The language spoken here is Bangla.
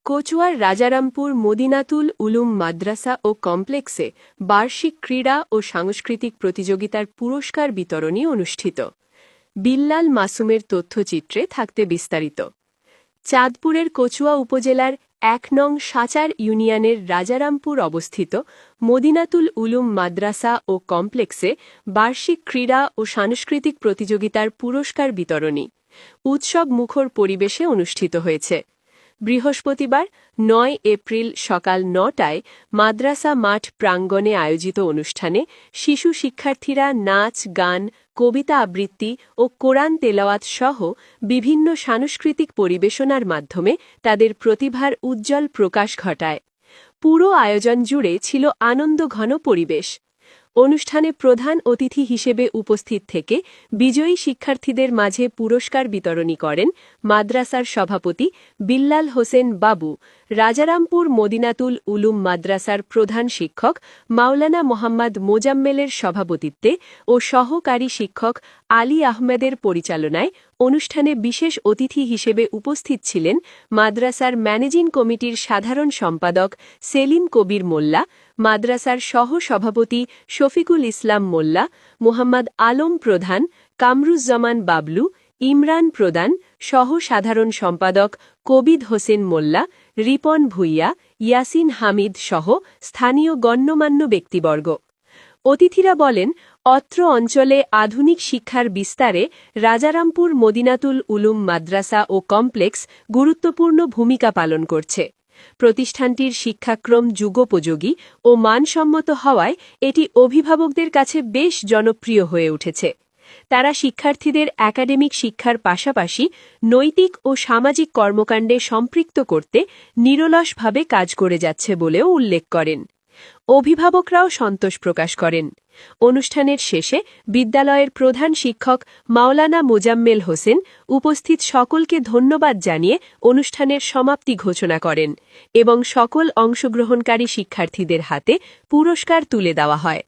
কচুয়ার রাজারামপুর মদিনাতুল উলুম মাদ্রাসা ও কমপ্লেক্সে বার্ষিক ক্রীড়া ও সাংস্কৃতিক প্রতিযোগিতার পুরস্কার বিতরণী অনুষ্ঠিত। বিল্লাল মাসুমের তথ্যচিত্রে থাকতে বিস্তারিত। চাঁদপুরের কচুয়া উপজেলার ১ নং সাচার ইউনিয়নের রাজারামপুর অবস্থিত মদিনাতুল উলুম মাদ্রাসা ও কমপ্লেক্সে বার্ষিক ক্রীড়া ও সাংস্কৃতিক প্রতিযোগিতার পুরস্কার বিতরণী উৎসব মুখর পরিবেশে অনুষ্ঠিত হয়েছে। বৃহস্পতিবার ৯ এপ্রিল সকাল ৯টায় মাদ্রাসা মাঠ প্রাঙ্গণে আয়োজিত অনুষ্ঠানে শিশু শিক্ষার্থীরা নাচ, গান, কবিতা আবৃত্তি ও কোরআন তেলাওয়াত সহ বিভিন্ন সাংস্কৃতিক পরিবেশনার মাধ্যমে তাদের প্রতিভার উজ্জ্বল প্রকাশ ঘটায়। পুরো আয়োজন জুড়ে ছিল আনন্দঘন পরিবেশ। অনুষ্ঠানে প্রধান অতিথি হিসেবে উপস্থিত থেকে বিজয়ী শিক্ষার্থীদের মাঝে পুরস্কার বিতরণী করেন মাদ্রাসার সভাপতি বিল্লাল হোসেন বাবু, রাজারামপুর মদিনাতুল উলুম মাদ্রাসার প্রধান শিক্ষক মাওলানা মোহাম্মদ মোজাম্মেলের সভাপতিত্বে ও সহকারী শিক্ষক আলী আহমেদের পরিচালনায়। অনুষ্ঠানে বিশেষ অতিথি হিসেবে উপস্থিত ছিলেন মাদ্রাসার ম্যানেজিং কমিটির সাধারণ সম্পাদক সেলিম কবির মোল্লা, মাদ্রাসার সহ-সভাপতি শফিকুল ইসলাম মোল্লা, মোহাম্মদ আলম প্রধান, কামরুজ্জামান বাবলু, ইমরান প্রধান, সহ-সাধারণ সম্পাদক কবিদ হোসেন মোল্লা, রিপন ভুইয়া, ইয়াসিন হামিদ সহ স্থানীয় গণ্যমান্য ব্যক্তিবর্গ। অতিথিরা বলেন, অত্র অঞ্চলে আধুনিক শিক্ষার বিস্তারে রাজারামপুর মদিনাতুল উলুম মাদ্রাসা ও কমপ্লেক্স গুরুত্বপূর্ণ ভূমিকা পালন করছে। প্রতিষ্ঠানটির শিক্ষাক্রম যুগোপযোগী ও মানসম্মত হওয়ায় এটি অভিভাবকদের কাছে বেশ জনপ্রিয় হয়ে উঠেছে। তারা শিক্ষার্থীদের একাডেমিক শিক্ষার পাশাপাশি নৈতিক ও সামাজিক কর্মকাণ্ডে সম্পৃক্ত করতে নিরলসভাবে কাজ করে যাচ্ছে বলেও উল্লেখ করেন। অভিভাবকরাও সন্তোষ প্রকাশ করেন। অনুষ্ঠানের শেষে বিদ্যালয়ের প্রধান শিক্ষক মাওলানা মোজাম্মেল হোসেন উপস্থিত সকলকে ধন্যবাদ জানিয়ে অনুষ্ঠানের সমাপ্তি ঘোষণা করেন এবং সকল অংশগ্রহণকারী শিক্ষার্থীদের হাতে পুরস্কার তুলে দেওয়া হয়।